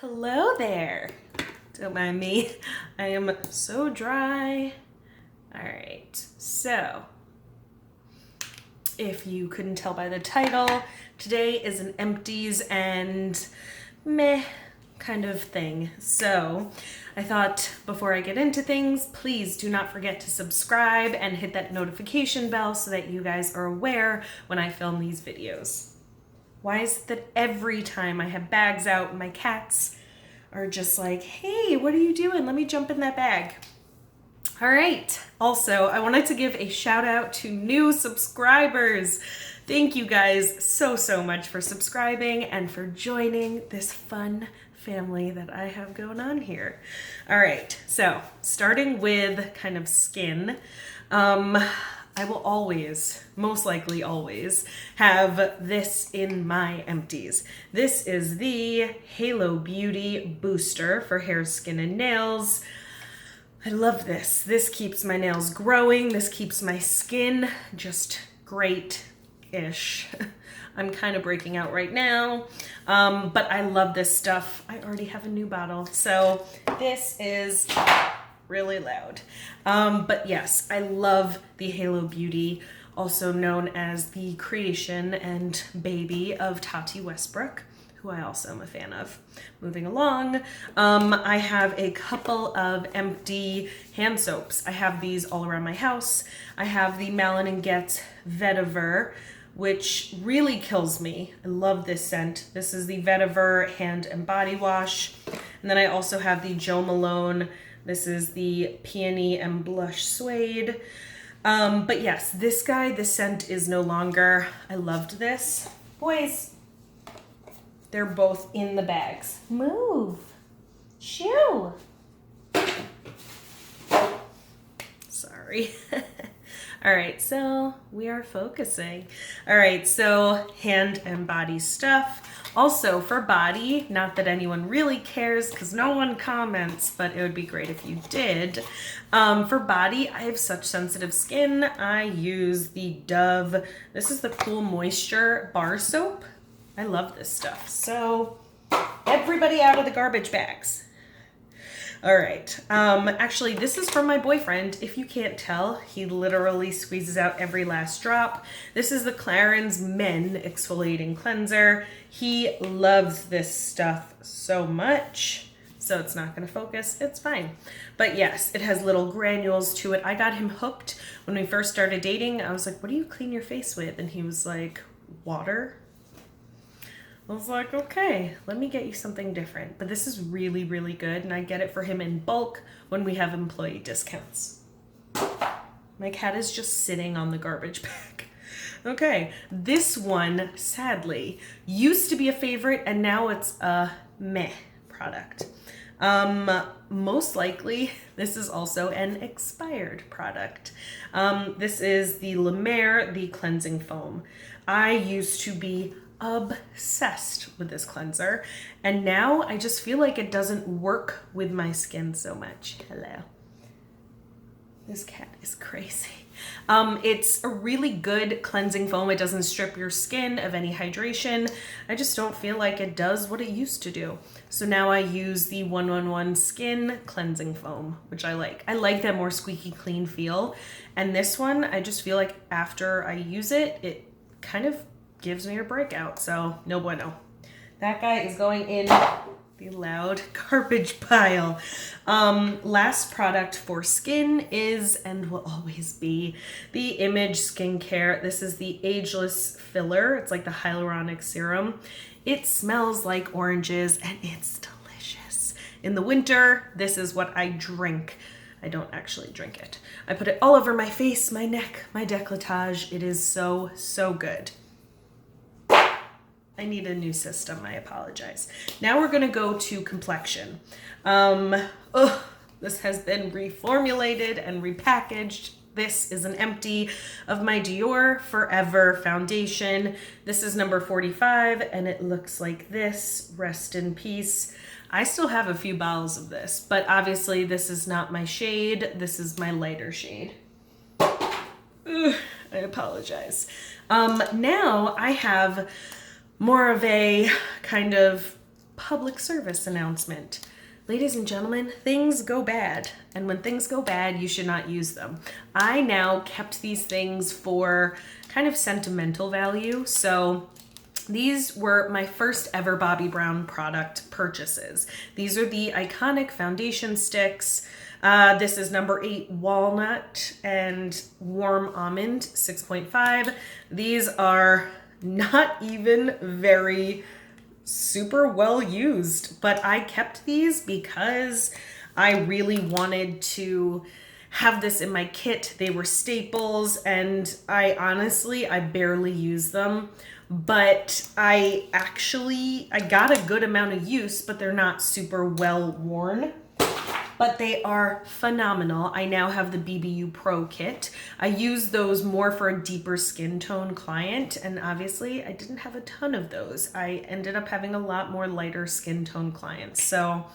Hello there. Don't mind me. I am so dry. All right, so if you couldn't tell by the title, today is an empties and meh kind of thing. So I thought before I get into things, please do not forget to subscribe and hit that notification bell so that you guys are aware when I film these videos. Why is it that every time I have bags out, my cats are just like, hey, what are you doing? Let me jump in that bag. All right. Also, I wanted to give a shout out to new subscribers. Thank you guys so much for subscribing and for joining this fun family that I have going on here. All right. So starting with kind of skin, I will always, most likely always, have this in my empties. This is the Halo Beauty Booster for hair, skin, and nails. I love this. This keeps my nails growing. This keeps my skin just great-ish. I'm kind of breaking out right now, but I love this stuff. I already have a new bottle, so this is really loud. But yes, I love the Halo Beauty, also known as the creation and baby of Tati Westbrook, who I also am a fan of. Moving along, I have a couple of empty hand soaps. I have these all around my house. I have the Malin & Getz Vetiver, which really kills me. I love this scent. This is the Vetiver hand and body wash. And then I also have the Jo Malone. This is the Peony and Blush Suede. But yes, this guy, the scent is no longer. I loved this. Boys, they're both in the bags. Move. Shoo. Sorry. All right, so we are focusing. All right, so hand and body stuff. Also for body, not that anyone really cares because no one comments, but it would be great if you did. For body, I have such sensitive skin. I use the Dove. This is the Cool Moisture bar soap. I love this stuff. So everybody out of the garbage bags. All right. Actually, this is from my boyfriend. If you can't tell, he literally squeezes out every last drop. This is the Clarins Men Exfoliating Cleanser. He loves this stuff so much. So it's not going to focus. It's fine. But yes, it has little granules to it. I got him hooked when we first started dating. I was like, what do you clean your face with? And he was like, water. I was like, okay, let me get you something different. But this is really good, and I get it for him in bulk when we have employee discounts. My cat is just sitting on the garbage bag. Okay, this one, sadly, used to be a favorite, and now it's a meh product. Most likely, this is also an expired product. This is the La Mer, the cleansing foam. I used to be obsessed with this cleanser, and now I just feel like it doesn't work with my skin so much. Hello. This cat is crazy. It's a really good cleansing foam. It doesn't strip your skin of any hydration. I just don't feel like it does what it used to do. So now I use the 111 Skin Cleansing Foam, which I like. I like that more squeaky clean feel. And this one, I just feel like after I use it, it kind of gives me a breakout, so no bueno. That guy is going in the loud garbage pile. Last product for skin is, and will always be, the Image Skincare. This is the Ageless Filler. It's like the hyaluronic serum. It smells like oranges, and it's delicious. In the winter, this is what I drink. I don't actually drink it. I put it all over my face, my neck, my décolletage. It is so good. I need a new system, I apologize. Now we're gonna go to complexion. This has been reformulated and repackaged. This is an empty of my Dior Forever foundation. This is number 45, and it looks like this. Rest in peace. I still have a few bottles of this, but obviously this is not my shade. This is my lighter shade. I apologize. Now I have more of a kind of public service announcement. Ladies and gentlemen, things go bad. And when things go bad, you should not use them. I now kept these things for kind of sentimental value. So these were my first ever Bobbi Brown product purchases. These are the iconic foundation sticks. This is number 8 walnut and warm almond 6.5. These are not even very super well used, but I kept these because I really wanted to have this in my kit. They were staples, and I barely use them, but I got a good amount of use, but they're not super well worn. But they are phenomenal. I now have the BBU Pro kit. I use those more for a deeper skin tone client, and obviously I didn't have a ton of those. I ended up having a lot more lighter skin tone clients. So,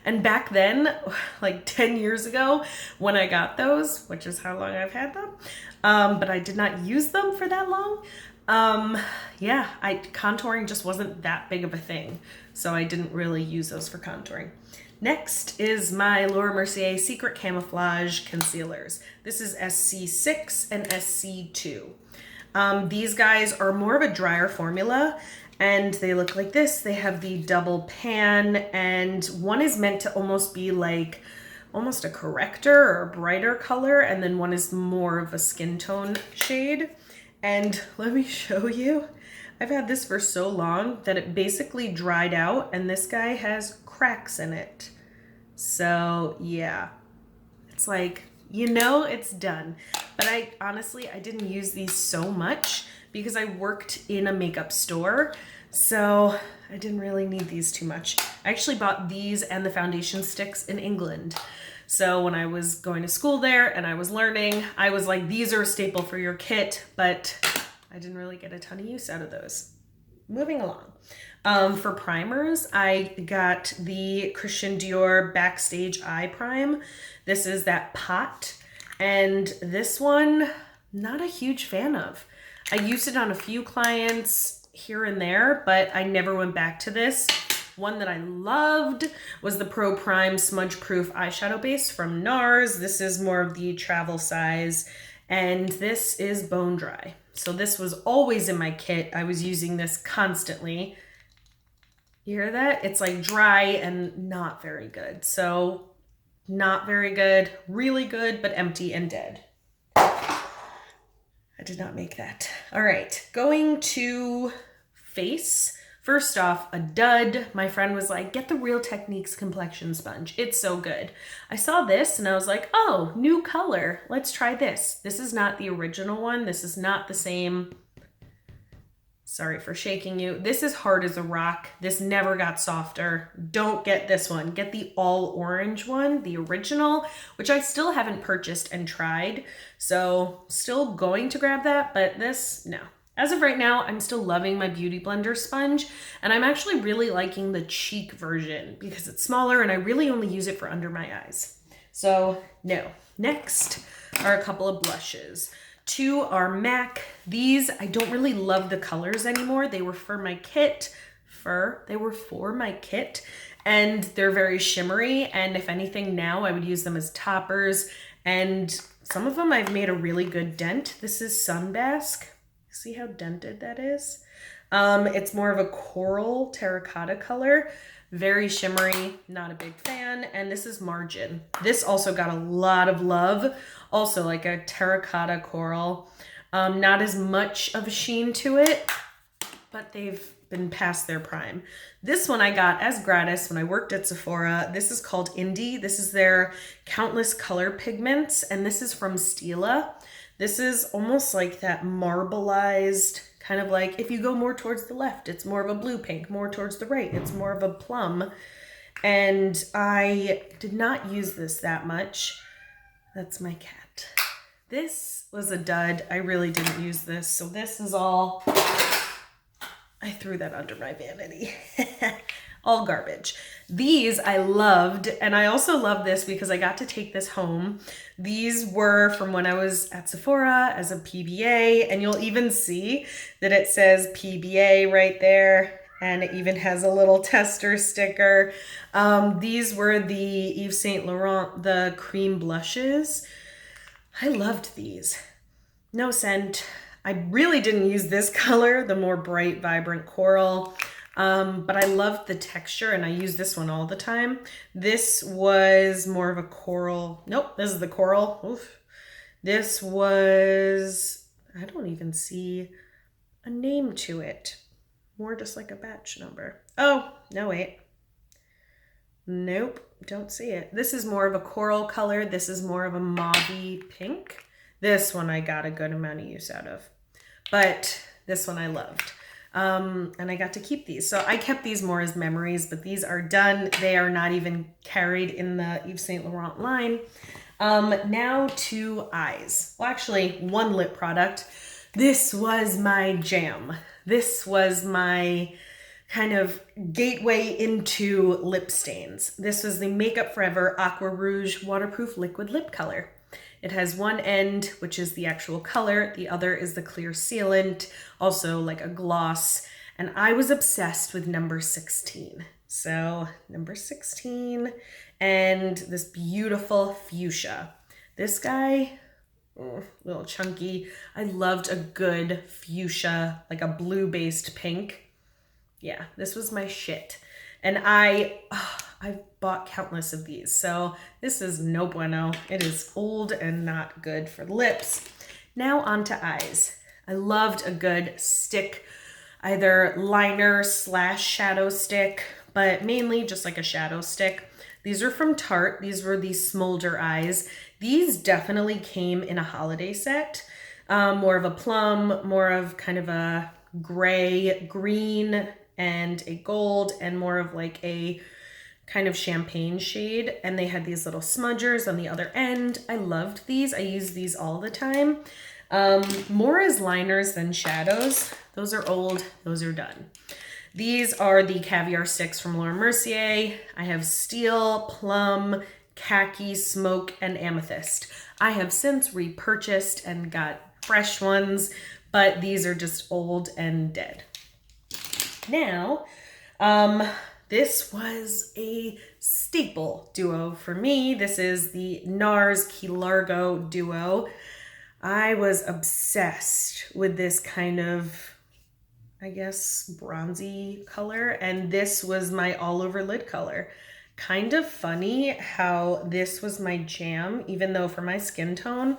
and back then, like 10 years ago when I got those, which is how long I've had them, but I did not use them for that long. Contouring just wasn't that big of a thing. So I didn't really use those for contouring. Next is my Laura Mercier Secret Camouflage Concealers. This is SC6 and SC2. These guys are more of a drier formula, and they look like this. They have the double pan, and one is meant to almost be like almost a corrector or a brighter color, and then one is more of a skin tone shade. And let me show you. I've had this for so long that it basically dried out, and this guy has cracks in it. So yeah, it's like, it's done. But I didn't use these so much because I worked in a makeup store. So I didn't really need these too much. I actually bought these and the foundation sticks in England. So when I was going to school there and I was learning, I was like, these are a staple for your kit, but I didn't really get a ton of use out of those. Moving along. For primers, I got the Christian Dior Backstage Eye Prime. This is that pot, and this one, not a huge fan of. I used it on a few clients here and there, but I never went back to this. One that I loved was the Pro Prime Smudge Proof Eyeshadow Base from NARS. This is more of the travel size, and this is bone dry. So this was always in my kit. I was using this constantly. You hear that? It's like dry and not very good. So not very good, really good, but empty and dead. I did not make that. All right, going to face. First off, a dud. My friend was like, get the Real Techniques complexion sponge. It's so good. I saw this and I was like, oh, new color. Let's try this. This is not the original one. This is not the same. Sorry for shaking you. This is hard as a rock. This never got softer. Don't get this one. Get the all orange one, the original, which I still haven't purchased and tried. So still going to grab that, but this, no. As of right now, I'm still loving my Beauty Blender sponge, and I'm actually really liking the cheek version because it's smaller and I really only use it for under my eyes. So no. Next are a couple of blushes. 2 are MAC. These, I don't really love the colors anymore. They were for my kit. And they're very shimmery. And if anything now, I would use them as toppers. And some of them I've made a really good dent. This is Sunbask. See how dented that is? It's more of a coral terracotta color. Very shimmery, not a big fan. And this is Margin. This also got a lot of love. Also like a terracotta coral. Not as much of a sheen to it, but they've been past their prime. This one I got as gratis when I worked at Sephora. This is called Indie. This is their Countless Color Pigments, and this is from Stila. This is almost like that marbleized, kind of like if you go more towards the left, it's more of a blue pink, more towards the right, it's more of a plum. And I did not use this that much. That's my cat. This was a dud. I really didn't use this. So this is all, I threw that under my vanity. All garbage. These I loved, and I also love this because I got to take this home. These were from when I was at Sephora as a PBA, and you'll even see that it says PBA right there. And it even has a little tester sticker. These were the Yves Saint Laurent, the cream blushes. I loved these. No scent. I really didn't use this color, the more bright, vibrant coral. But I loved the texture and I use this one all the time. This was more of a coral. Nope, this is the coral. Oof. This was, I don't even see a name to it. More just like a batch number. Oh, no, wait. Nope, don't see it. This is more of a coral color. This is more of a mauve-y pink. This one I got a good amount of use out of. But this one I loved. And I got to keep these. So I kept these more as memories, but these are done. They are not even carried in the Yves Saint Laurent line. Now to eyes. Well, actually, one lip product. This was my jam. This was my kind of gateway into lip stains. This was the Makeup Forever Aqua Rouge Waterproof Liquid Lip Color. It has one end, which is the actual color. The other is the clear sealant, also like a gloss. And I was obsessed with number 16. So number 16 and this beautiful fuchsia. This guy, a little chunky. I loved a good fuchsia, like a blue-based pink. Yeah, this was my shit. And I bought countless of these. So this is no bueno. It is old and not good for the lips. Now on to eyes. I loved a good stick, either liner / shadow stick, but mainly just like a shadow stick. These are from Tarte. These were the Smolder eyes. These definitely came in a holiday set. More of a plum, more of kind of a gray, green, and a gold, and more of like a kind of champagne shade. And they had these little smudgers on the other end. I loved these. I use these all the time. More as liners than shadows. Those are old. Those are done. These are the Caviar Sticks from Laura Mercier. I have Steel, Plum, Khaki, Smoke, and Amethyst. I have since repurchased and got fresh ones, but these are just old and dead. Now, this was a staple duo for me. This is the NARS Key Largo duo. I was obsessed with this kind of, I guess, bronzy color, and this was my all over lid color. Kind of funny how this was my jam, even though for my skin tone,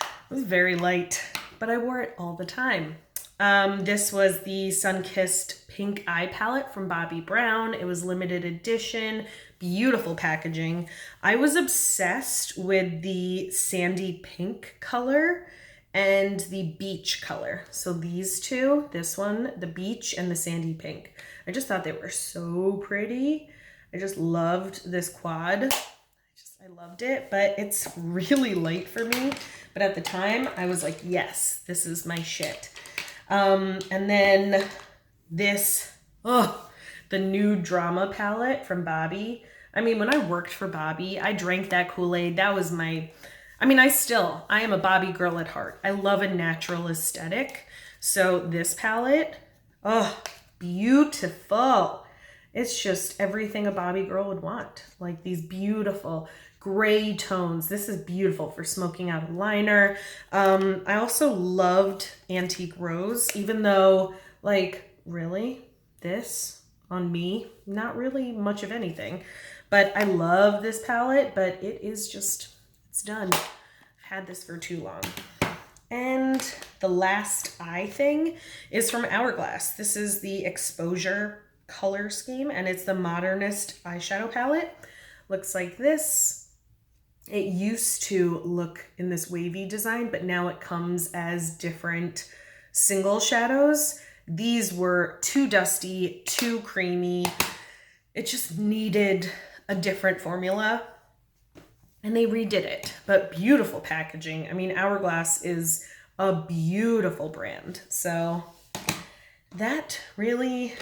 it was very light, but I wore it all the time. This was the Sun-Kissed Pink Eye Palette from Bobbi Brown. It was limited edition, beautiful packaging. I was obsessed with the sandy pink color and the beach color. So these two, this one, the beach and the sandy pink. I just thought they were so pretty. I just loved this quad. I loved it, but it's really light for me. But at the time I was like, yes, this is my shit. And then this, the new Drama palette from Bobbi. I mean, when I worked for Bobbi, I drank that Kool-Aid. That was my, I am a Bobbi girl at heart. I love a natural aesthetic. So this palette, beautiful. It's just everything a Bobbi girl would want. Like these beautiful gray tones. This is beautiful for smoking out a liner. I also loved Antique Rose, even though, like, really, this on me, not really much of anything. But I love this palette, but it is just, it's done. I've had this for too long. And the last eye thing is from Hourglass. This is the Exposure color scheme, and it's the Modernist eyeshadow palette. Looks like this. It used to look in this wavy design, but now it comes as different single shadows. These were too dusty, too creamy. It just needed a different formula, and they redid it, but beautiful packaging. I mean, Hourglass is a beautiful brand. So that really,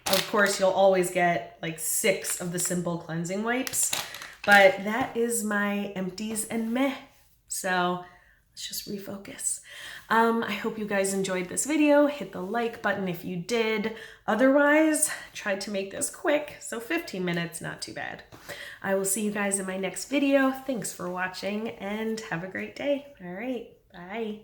of course, you'll always get like 6 of the Simple cleansing wipes, but that is my Empties and Meh. So Let's just refocus. I hope you guys enjoyed this video. Hit the like button if you did. Otherwise, tried to make this quick, so 15 minutes, not too bad. I will see you guys in my next video. Thanks for watching and have a great day. All right, bye.